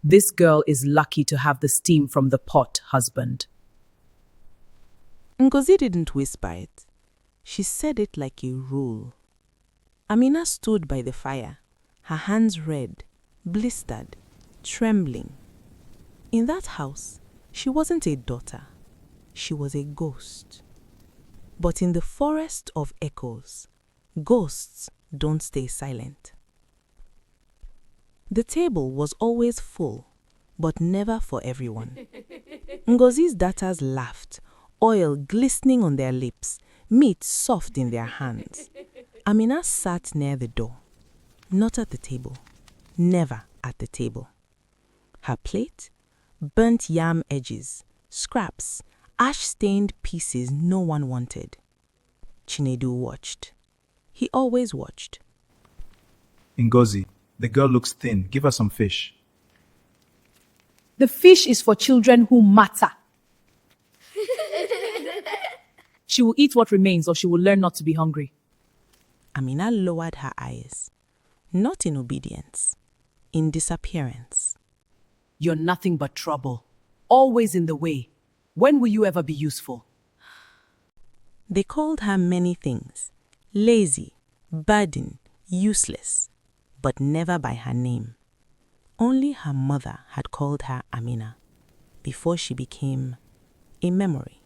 This girl is lucky to have the steam from the pot, husband. Ngozi didn't whisper it. She said it like a rule. Amina stood by the fire, her hands red, blistered, trembling. In that house, she wasn't a daughter. She was a ghost. But in the forest of echoes, ghosts don't stay silent. The table was always full, but never for everyone. Ngozi's daughters laughed, oil glistening on their lips, meat soft in their hands. Amina sat near the door, not at the table, never at the table. Her plate, burnt yam edges, scraps, ash-stained pieces no one wanted. Chinedu watched. He always watched. Ngozi, the girl looks thin. Give her some fish. The fish is for children who matter. She will eat what remains or she will learn not to be hungry. Amina lowered her eyes, not in obedience, in disappearance. You're nothing but trouble. Always in the way. When will you ever be useful? They called her many things, lazy, burden, useless, but never by her name. Only her mother had called her Amina, before she became a memory.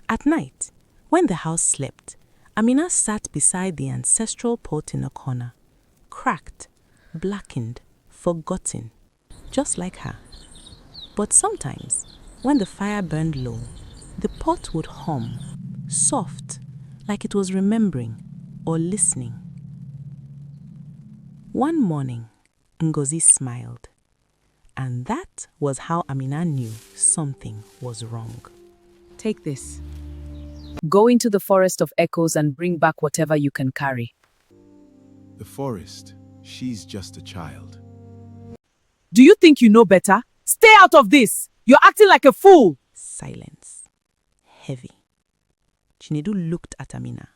At night, when the house slept, Amina sat beside the ancestral pot in a corner, cracked, blackened, forgotten, just like her. But sometimes, when the fire burned low, the pot would hum, soft, like it was remembering or listening. One morning, Ngozi smiled, and that was how Amina knew something was wrong. Take this. Go into the forest of echoes and bring back whatever you can carry. The forest, she's just a child. Do you think you know better? Stay out of this! You're acting like a fool! Silence. Heavy. Chinedu looked at Amina,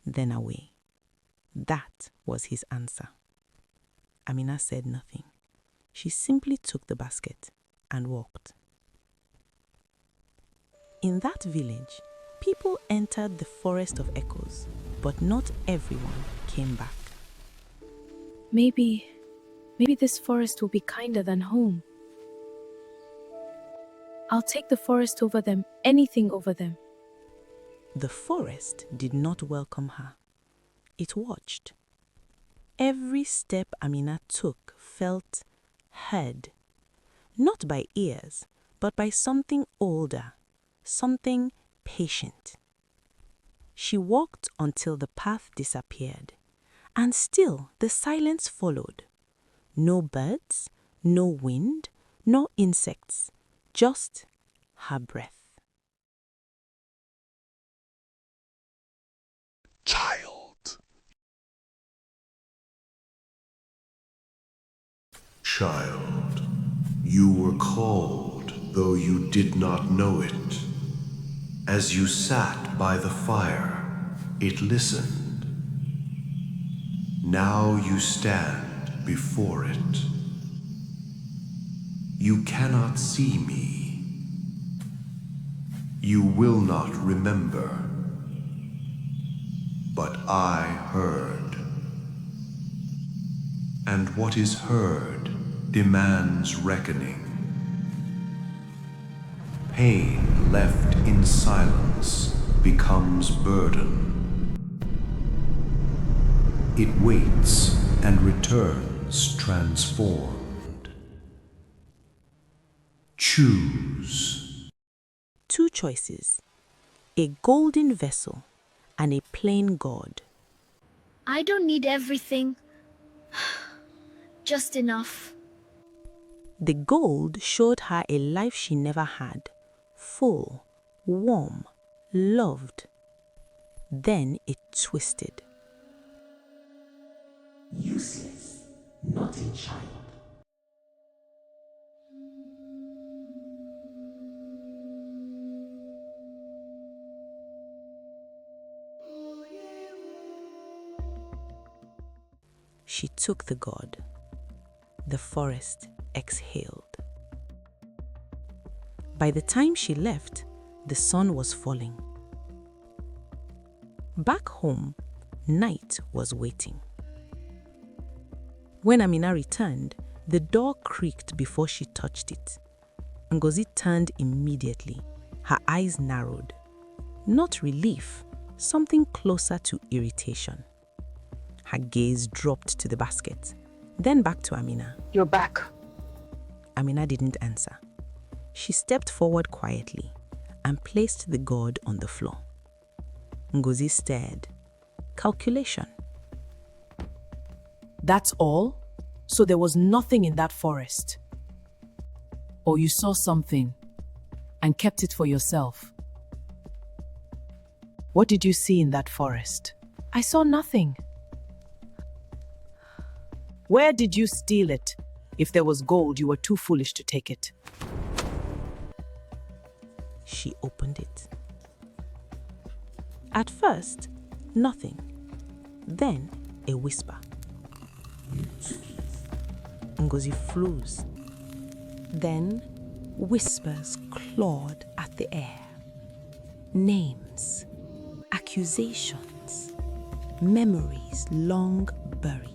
then away. That was his answer. Amina said nothing. She simply took the basket and walked. In that village, people entered the forest of echoes, but not everyone came back. Maybe this forest will be kinder than home. I'll take the forest over them, anything over them. The forest did not welcome her. It watched. Every step Amina took felt heard, not by ears, but by something older, something patient. She walked until the path disappeared, and still the silence followed. No birds, no wind, no insects, just her breath. Child, you were called, though you did not know it. As you sat by the fire, it listened. Now you stand before it. You cannot see me. You will not remember. But I heard. And what is heard demands reckoning. Pain left in silence becomes burden. It waits and returns transformed. Choose. Two choices, a golden vessel and a plain god. I don't need everything. Just enough. The gold showed her a life she never had, full, warm, loved. Then it twisted. Useless, not a child. She took the god. The forest exhaled. By the time she left, the sun was falling. Back home, night was waiting. When Amina returned, the door creaked before she touched it. Ngozi turned immediately. Her eyes narrowed. Not relief, something closer to irritation. Her gaze dropped to the basket, then back to Amina. You're back. Amina didn't answer. She stepped forward quietly and placed the gourd on the floor. Ngozi stared. Calculation. That's all? So there was nothing in that forest? Or you saw something and kept it for yourself? What did you see in that forest? I saw nothing. Where did you steal it? If there was gold, you were too foolish to take it. She opened it. At first, nothing. Then, a whisper. Ngozi froze. Then, whispers clawed at the air. Names, accusations, memories long buried.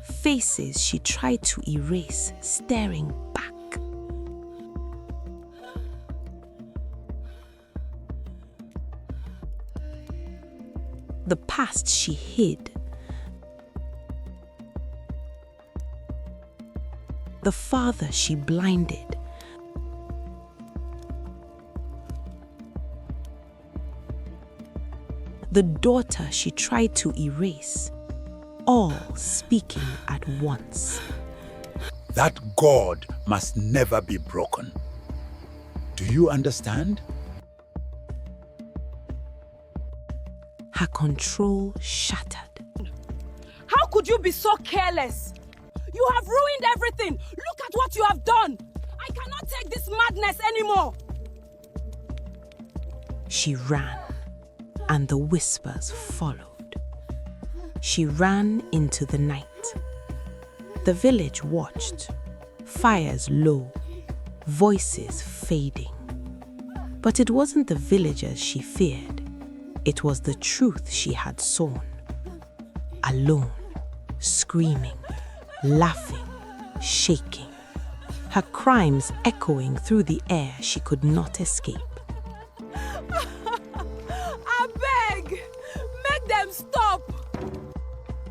Faces she tried to erase, staring back. The past she hid. The father she blinded. The daughter she tried to erase. All speaking at once. That God must never be broken. Do you understand? Her control shattered. How could you be so careless? You have ruined everything. Look at what you have done. I cannot take this madness anymore. She ran, and the whispers followed. She ran into the night. The village watched, fires low, voices fading. But it wasn't the villagers she feared. It was the truth she had sown. Alone, screaming, laughing, shaking. Her crimes echoing through the air she could not escape. I beg, make them stop.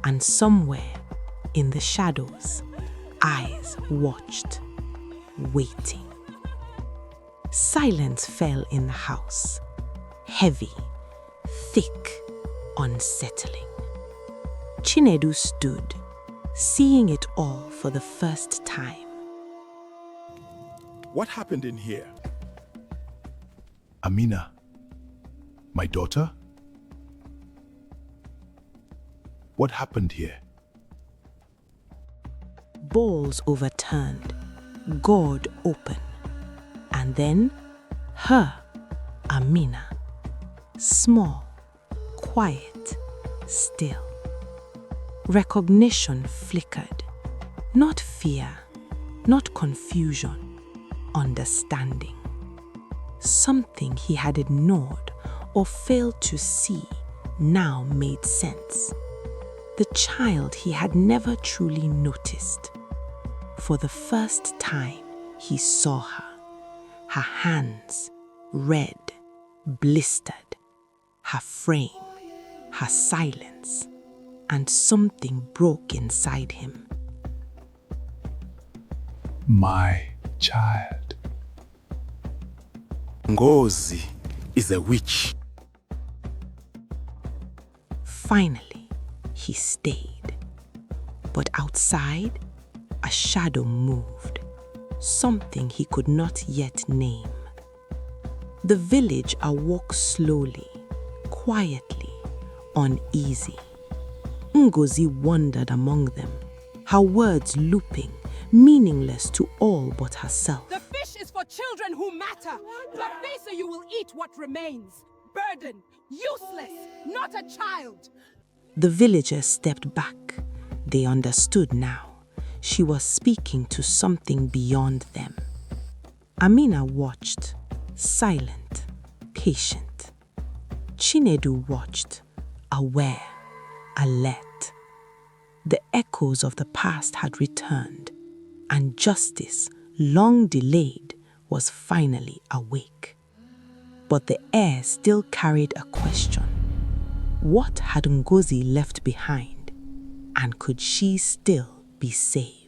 And somewhere in the shadows, eyes watched, waiting. Silence fell in the house, heavy, thick, unsettling. Chinedu stood, seeing it all for the first time. What happened in here? Amina, my daughter? What happened here? Bowls overturned, gourd open, and then her, Amina, small, quiet, still. Recognition flickered, not fear, not confusion, understanding. Something he had ignored or failed to see now made sense. The child he had never truly noticed. For the first time, he saw her hands, red, blistered, her frame, her silence, and something broke inside him. My child. Ngozi is a witch. Finally, he stayed. But outside, a shadow moved, something he could not yet name. The village awoke slowly, quietly, uneasy. Ngozi wandered among them, her words looping, meaningless to all but herself. The fish is for children who matter. But face or you will eat what remains. Burden, useless, not a child. The villagers stepped back, They understood now. She was speaking to something beyond them. Amina watched, silent, patient. Chinedu watched, aware, alert. The echoes of the past had returned, and justice, long delayed, was finally awake. But the air still carried a question. What had Ngozi left behind, and could she still be saved?